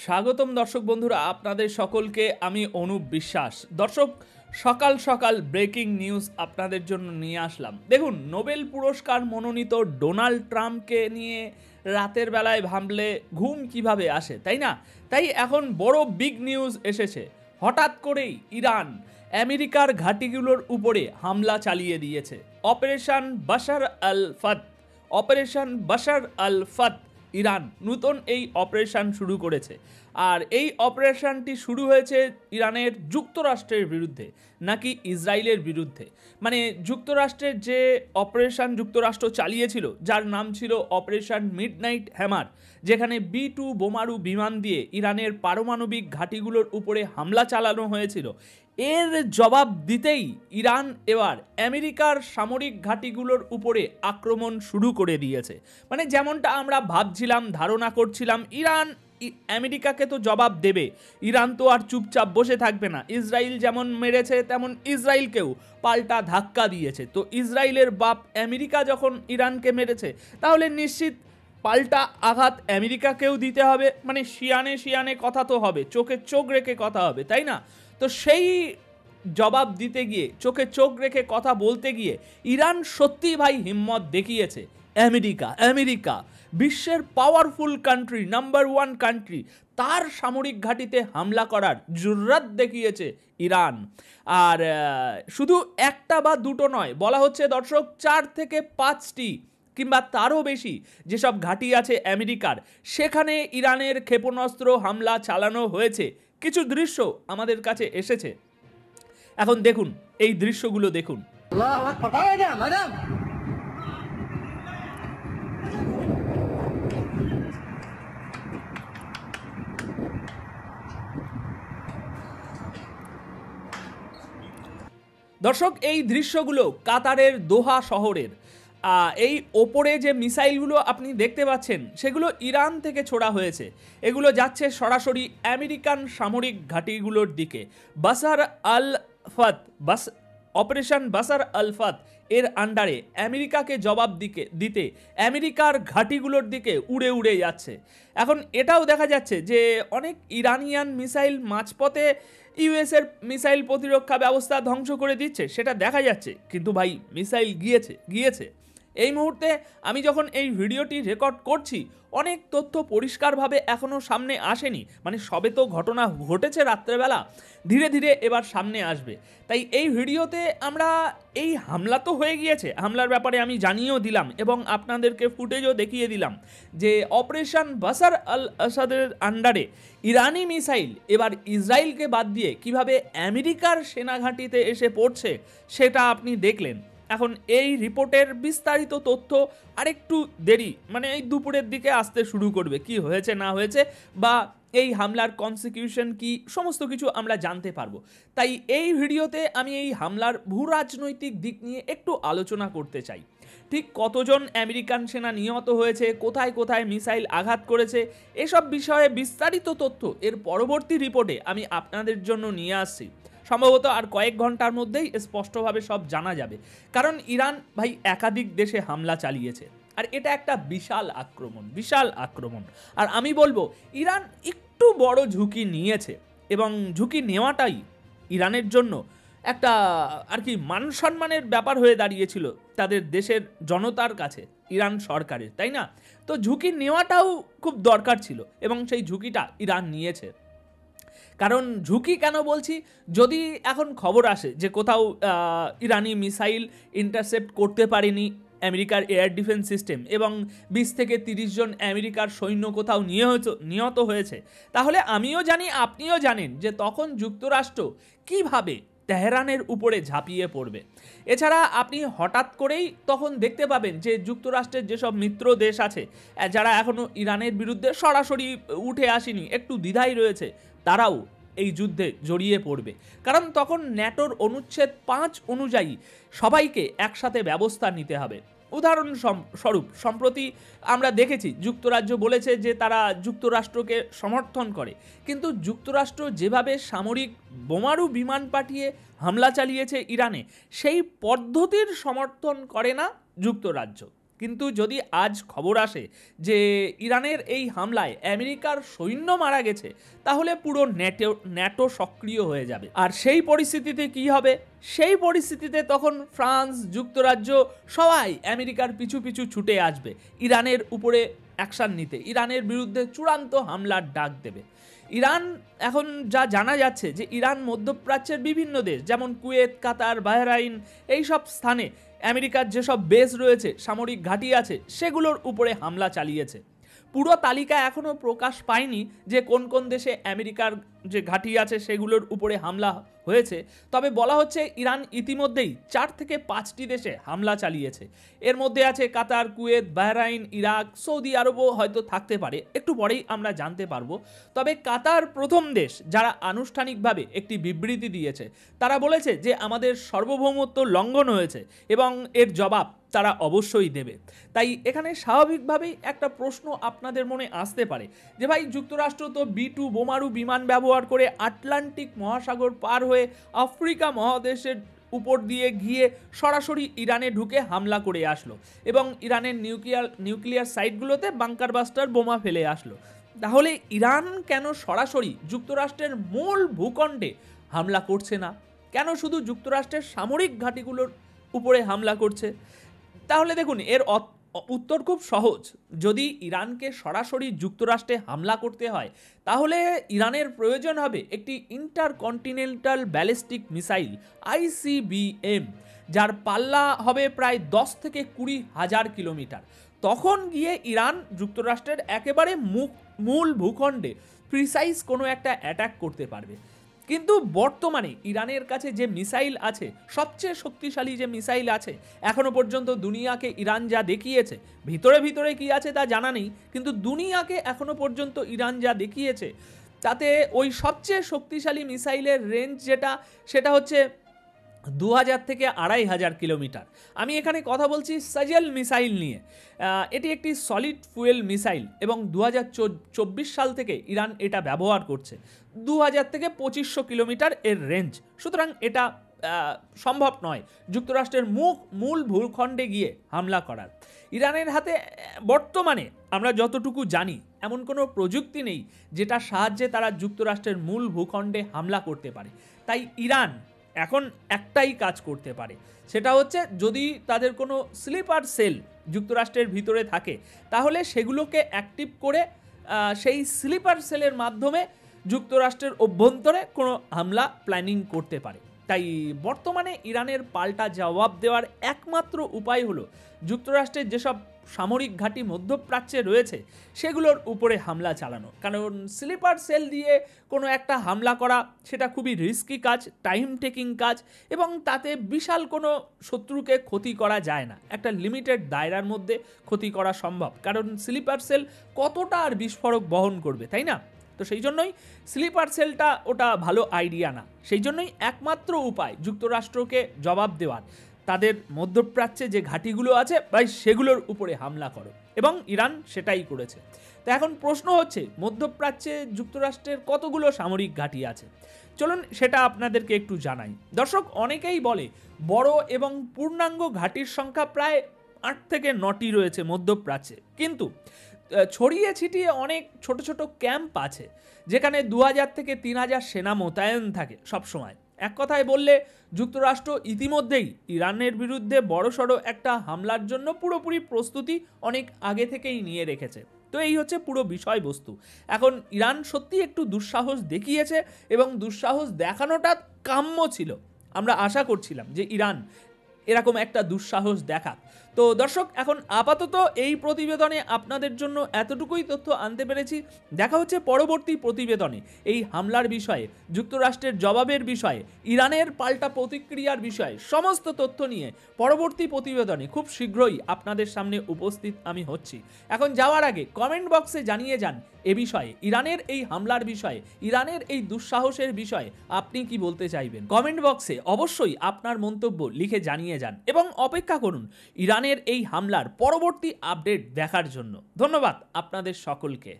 স্বাগতম দর্শক বন্ধুরা, আপনাদের সকলকে আমি অনুপ বিশ্বাস। দর্শক, সকাল সকাল ব্রেকিং নিউজ আপনাদের জন্য নিয়ে আসলাম। দেখুন, নোবেল পুরস্কার মনোনীত ডোনাল্ড ট্রাম্পকে নিয়ে রাতের বেলায় ভাবলে ঘুম কিভাবে আসে, তাই না? তাই এখন বড় বিগ নিউজ এসেছে। হঠাৎ করেই ইরান আমেরিকার ঘাঁটিগুলোর উপরে হামলা চালিয়ে দিয়েছে। অপারেশন বাশার আল ফাত ইরান নতুন এই অপারেশন শুরু করেছে। আর এই অপারেশনটি শুরু হয়েছে ইরানের যুক্তরাষ্ট্রের বিরুদ্ধে নাকি ইসরায়েলের বিরুদ্ধে। মানে যুক্তরাষ্ট্রের যে অপারেশন যুক্তরাষ্ট্র চালিয়েছিল, যার নাম ছিল অপারেশন মিডনাইট হ্যামার, যেখানে B-2 বোমারু বিমান দিয়ে ইরানের পারমাণবিক ঘাঁটিগুলোর উপরে হামলা চালানো হয়েছিল, এর জবাব দিতেই ইরান এবার আমেরিকার সামরিক ঘাঁটিগুলোর উপরে আক্রমণ শুরু করে দিয়েছে। মানে যেমনটা আমরা ভাবছিলাম, ধারণা করছিলাম, ইরান আমেরিকাকে তো জবাব দেবে, ইরান তো আর চুপচাপ বসে থাকবে না। ইসরায়েল যেমন মেরেছে তেমন ইসরায়েলকেও পাল্টা ধাক্কা দিয়েছে। তো ইসরায়েলের বাপ আমেরিকা যখন ইরানকে মেরেছে, তাহলে নিশ্চিত পাল্টা আঘাত আমেরিকাকেও দিতে হবে। মানে শিয়ানে শিয়ানে কথা তো হবে, চোখে চোখ রেখে কথা হবে, তাই না? তো সেই জবাব দিতে গিয়ে, চোখে চোখ রেখে কথা বলতে গিয়ে ইরান সত্যিই ভাই হিম্মত দেখিয়েছে। আমেরিকা বিশ্বের পাওয়ারফুল কান্ট্রি, নাম্বার 1 কান্ট্রি, তার সামরিক ঘাঁটিতে হামলা করার জুররাত দেখিয়েছে ইরান। আর শুধু একটা বা দুটো নয়, বলা হচ্ছে দর্শক 4 থেকে 5টি কিংবা তারও বেশি যেসব ঘাঁটি আছে আমেরিকার, সেখানে ইরানের ক্ষেপণাস্ত্র হামলা চালানো হয়েছে। কিছু দৃশ্য আমাদের কাছে এসেছে, এখন দেখুন এই দৃশ্যগুলো দেখুন। দর্শক, এই দৃশ্যগুলো কাতারের দোহা শহরের। এই ওপরে যে মিসাইলগুলো আপনি দেখতে পাচ্ছেন, সেগুলো ইরান থেকে ছোড়া হয়েছে। এগুলো যাচ্ছে সরাসরি আমেরিকান সামরিক ঘাঁটিগুলোর দিকে। অপারেশন বাশার আল ফাত এর আন্ডারে আমেরিকাকে জবাব দিতে আমেরিকার ঘাঁটিগুলোর দিকে উড়ে উড়ে যাচ্ছে। এখন এটাও দেখা যাচ্ছে যে অনেক ইরানিয়ান মিসাইল মাঝপথে ইউএসের মিসাইল প্রতিরক্ষা ব্যবস্থা ধ্বংস করে দিচ্ছে, সেটা দেখা যাচ্ছে। কিন্তু ভাই, মিসাইল গিয়েছে। এই মুহূর্তে আমি যখন এই ভিডিওটি রেকর্ড করছি, অনেক তথ্য পরিষ্কারভাবে এখনও সামনে আসেনি। মানে সবে তো ঘটনা ঘটেছে রাত্রেবেলা, ধীরে ধীরে এবার সামনে আসবে। তাই এই ভিডিওতে আমরা এই হামলা তো হয়ে গিয়েছে, হামলার ব্যাপারে আমি জানিয়েও দিলাম এবং আপনাদেরকে ফুটেজও দেখিয়ে দিলাম যে অপারেশন বাশার আল আসাদের আন্ডারে ইরানি মিসাইল এবার ইসরায়েলকে বাদ দিয়ে কিভাবে আমেরিকার সেনাঘাঁটিতে এসে পড়ছে, সেটা আপনি দেখলেন। এখন এই রিপোর্টের বিস্তারিত তথ্য আরেকটু দেরি, মানে এই দুপুরের দিকে আসতে শুরু করবে। কি হয়েছে না হয়েছে বা এই হামলার কনসিকিউশন কি, সমস্ত কিছু আমরা জানতে পারবো। তাই এই ভিডিওতে আমি এই হামলার ভূরাজনৈতিক দিক নিয়ে একটু আলোচনা করতে চাই। ঠিক কতজন আমেরিকান সেনা নিহত হয়েছে, কোথায় কোথায় মিসাইল আঘাত করেছে, এসব বিষয়ে বিস্তারিত তথ্য এর পরবর্তী রিপোর্টে আমি আপনাদের জন্য নিয়ে আসছি। সম্ভবত আর কয়েক ঘন্টার মধ্যেই স্পষ্টভাবে সব জানা যাবে। কারণ ইরান ভাই একাধিক দেশে হামলা চালিয়েছে, আর এটা একটা বিশাল আক্রমণ। আর আমি বলবো, ইরান একটু বড় ঝুঁকি নিয়েছে এবং ঝুঁকি নেওয়াটাই ইরানের জন্য একটা আর কি মান সম্মানের ব্যাপার হয়ে দাঁড়িয়েছিল তাদের দেশের জনতার কাছে, ইরান সরকারের, তাই না? তো ঝুঁকি নেওয়াটাও খুব দরকার ছিল এবং সেই ঝুঁকিটা ইরান নিয়েছে। কারণ ঝুঁকি কেন বলছি, যদি এখন খবর আসে যে কোথাও ইরানি মিসাইল ইন্টারসেপ্ট করতে পারেনি আমেরিকার এয়ার ডিফেন্স সিস্টেম এবং 20 থেকে 30 জন আমেরিকার সৈন্য কোথাও নিহত হয়েছে, তাহলে আমিও জানি, আপনিও জানেন যে তখন যুক্তরাষ্ট্র কিভাবে তেহরানের উপরে ঝাঁপিয়ে পড়বে। এছাড়া আপনি হঠাৎ করেই তখন দেখতে পাবেন যে যুক্তরাষ্ট্রের যেসব মিত্র দেশ আছে, যারা এখনও ইরানের বিরুদ্ধে সরাসরি উঠে আসেনি, একটু দ্বিধায় রয়েছে, তারাও এই যুদ্ধে জড়িয়ে পড়বে। কারণ তখন ন্যাটোর অনুচ্ছেদ 5 অনুযায়ী সবাইকে একসাথে ব্যবস্থা নিতে হবে। উদাহরণস্বরূপ সম্প্রতি আমরা দেখেছি যুক্তরাজ্য বলেছে যে তারা যুক্তরাষ্ট্রকে সমর্থন করে, কিন্তু যুক্তরাষ্ট্র যেভাবে সামরিক বোমারু বিমান পাঠিয়ে হামলা চালিয়েছে ইরানে, সেই পদ্ধতির সমর্থন করে না যুক্তরাজ্য। কিন্তু যদি আজ খবর আসে যে ইরানের এই হামলায় আমেরিকার সৈন্য মারা গেছে, তাহলে পুরো ন্যাটো সক্রিয় হয়ে যাবে। আর সেই পরিস্থিতিতে কি হবে? সেই পরিস্থিতিতে তখন ফ্রান্স, যুক্তরাজ্য সবাই আমেরিকার পিছু পিছু ছুটে আসবে ইরানের উপরে অ্যাকশন নিতে, ইরানের বিরুদ্ধে চূড়ান্ত হামলার ডাক দেবে। ইরান এখন যা জানা যাচ্ছে যে ইরান মধ্যপ্রাচ্যের বিভিন্ন দেশ যেমন কুয়েত, কাতার, বাহরাইন এই সব স্থানে আমেরিকার যেসব বেস রয়েছে, সামরিক ঘাঁটি আছে, সেগুলোর উপরে হামলা চালিয়েছে। পুরো তালিকা এখনও প্রকাশ পায়নি যে কোন কোন দেশে আমেরিকার যে ঘাঁটি আছে সেগুলোর উপরে হামলা হয়েছে, তবে বলা হচ্ছে ইরান ইতিমধ্যেই 4 থেকে 5টি দেশে হামলা চালিয়েছে। এর মধ্যে আছে কাতার, কুয়েত, বাহরাইন, ইরাক, সৌদি আরবও হয়তো থাকতে পারে, একটু পরেই আমরা জানতে পারবো। তবে কাতার প্রথম দেশ যারা আনুষ্ঠানিকভাবে একটি বিবৃতি দিয়েছে, তারা বলেছে যে আমাদের সার্বভৌমত্ব লঙ্ঘন হয়েছে এবং এর জবাব তারা অবশ্যই দেবে। তাই এখানে স্বাভাবিকভাবেই একটা প্রশ্ন আপনাদের মনে আসতে পারে যে ভাই, যুক্তরাষ্ট্র তো B-2 বোমারু বিমান ব্যবহার করে আটলান্টিক মহাসাগর পার হয়ে আফ্রিকা মহাদেশের উপর দিয়ে গিয়ে সরাসরি ইরানে ঢুকে হামলা করে আসলো এবং ইরানের নিউক্লিয়ার সাইটগুলোতে বাংকার বাস্টার বোমা ফেলে আসলো। তাহলে ইরান কেন সরাসরি যুক্তরাষ্ট্রের মূল ভূখণ্ডে হামলা করছে না? কেন শুধু যুক্তরাষ্ট্রের সামরিক ঘাঁটিগুলোর উপরে হামলা করছে? তাহলে দেখুন, এর উত্তর খুব সহজ। যদি ইরানকে সরাসরি যুক্তরাষ্ট্রে হামলা করতে হয়, তাহলে ইরানের প্রয়োজন হবে একটি ইন্টারকন্টিনেন্টাল ব্যালিস্টিক মিসাইল ICBM, যার পাল্লা হবে প্রায় 10 থেকে 20 হাজার কিলোমিটার। তখন গিয়ে ইরান যুক্তরাষ্ট্রের একেবারে মূল ভূখণ্ডে প্রিসাইজ কোনো একটা অ্যাটাক করতে পারবে। কিন্তু বর্তমানে ইরানের কাছে যে মিসাইল আছে, সবচেয়ে শক্তিশালী যে মিসাইল আছে, এখনো পর্যন্ত দুনিয়াকে ইরান যা দেখিয়েছে, ভিতরে ভিতরে কি আছে তা জানা নেই, কিন্তু দুনিয়াকে এখনো পর্যন্ত ইরান যা দেখিয়েছে, তাতে ওই সবচেয়ে শক্তিশালী মিসাইলের রেঞ্জ সেটা হচ্ছে 2000 থেকে 2500 কিলোমিটার। আমি এখানে কথা বলছি সাজেল মিসাইল নিয়ে। এটি একটি সলিড ফুয়েল মিসাইল এবং 2024 সাল থেকে ইরান এটা ব্যবহার করছে। 2000 থেকে 2500 কিলোমিটার এর রেঞ্জ। সুতরাং এটা সম্ভব নয় যুক্তরাষ্ট্রের মূল ভূখণ্ডে গিয়ে হামলা করার। ইরানের হাতে বর্তমানে আমরা যতটুকু জানি এমন কোনো প্রযুক্তি নেই যেটার সাহায্যে তারা যুক্তরাষ্ট্রের মূল ভূখণ্ডে হামলা করতে পারে। তাই ইরান এখন একটাই কাজ করতে পারে, সেটা হচ্ছে যদি তাদের কোনো স্লিপার সেল যুক্তরাষ্ট্রের ভিতরে থাকে, তাহলে সেগুলোকে অ্যাক্টিভ করে সেই স্লিপার সেলের মাধ্যমে যুক্তরাষ্ট্রের অভ্যন্তরে কোনো হামলা প্ল্যানিং করতে পারে। তাই বর্তমানে ইরানের পাল্টা জবাব দেওয়ার একমাত্র উপায় হলো যুক্তরাষ্ট্রের যেসব সামরিক ঘাঁটি মধ্যপ্রাচ্যে রয়েছে সেগুলোর উপরে হামলা চালানো। কারণ স্লিপার সেল দিয়ে কোনো একটা হামলা করা সেটা খুবই রিস্কি কাজ, টাইম টেকিং কাজ, এবং তাতে বিশাল কোনো শত্রুকে ক্ষতি করা যায় না। একটা লিমিটেড দায়রার মধ্যে ক্ষতি করা সম্ভব, কারণ স্লিপার সেল কতটা আর বিস্ফোরক বহন করবে, তাই না? তো সেই জন্যই স্লিপার সেলটা ওটা ভালো আইডিয়া না। সেই জন্যই একমাত্র উপায় যুক্তরাষ্ট্রকে জবাব দেওয়ার, তাদের মধ্যপ্রাচ্যে যে ঘাঁটিগুলো আছে ভাই সেগুলোর উপরে হামলা করো, এবং ইরান সেটাই করেছে। তো এখন প্রশ্ন হচ্ছে, মধ্যপ্রাচ্যে যুক্তরাষ্ট্রের কতগুলো সামরিক ঘাঁটি আছে? চলুন সেটা আপনাদেরকে একটু জানাই। দর্শক, অনেকেই বলে বড় এবং পূর্ণাঙ্গ ঘাঁটির সংখ্যা প্রায় 8 থেকে 9টি রয়েছে মধ্যপ্রাচ্যে, কিন্তু ছড়িয়ে ছিটিয়ে অনেক ছোট ছোট ক্যাম্প আছে যেখানে 2000 থেকে 3000 সেনা মোতায়েন থাকে সবসময়। এক কথায় বললে যুক্তরাষ্ট্র ইতিমধ্যেই ইরানের বিরুদ্ধে বড়সড় একটা হামলার জন্য পুরোপুরি প্রস্তুতি অনেক আগে থেকেই নিয়ে রেখেছে। তো এই হচ্ছে পুরো বিষয়বস্তু। এখন ইরান সত্যি একটু দুঃসাহস দেখিয়েছে এবং দুঃসাহস দেখানোটা কাম্য ছিল। আমরা আশা করছিলাম যে ইরান এরকম একটা দুঃসাহস দেখাক। তো দর্শক, এখন আপাতত এই প্রতিবেদনে আপনাদের জন্য এতটুকুই তথ্য আনতে পেরেছি। দেখা হচ্ছে পরবর্তী প্রতিবেদনে এই হামলার বিষয়ে, যুক্তরাষ্ট্রের জবাবের বিষয়ে, ইরানের পাল্টা প্রতিক্রিয়ার বিষয়ে সমস্ত তথ্য নিয়ে পরবর্তী প্রতিবেদনে খুব শীঘ্রই আপনাদের সামনে উপস্থিত আমি হচ্ছি। এখন যাওয়ার আগে কমেন্ট বক্সে জানিয়ে যান এ বিষয়ে, ইরানের এই হামলার বিষয়ে, ইরানের এই দুঃসাহসের বিষয়ে আপনি কি বলতে চাইবেন। কমেন্ট বক্সে অবশ্যই আপনার মন্তব্য লিখে জানিয়ে যান এবং অপেক্ষা করুন ইরানের এই হামলার পরবর্তী আপডেট দেখার জন্য। ধন্যবাদ আপনাদের সকলকে।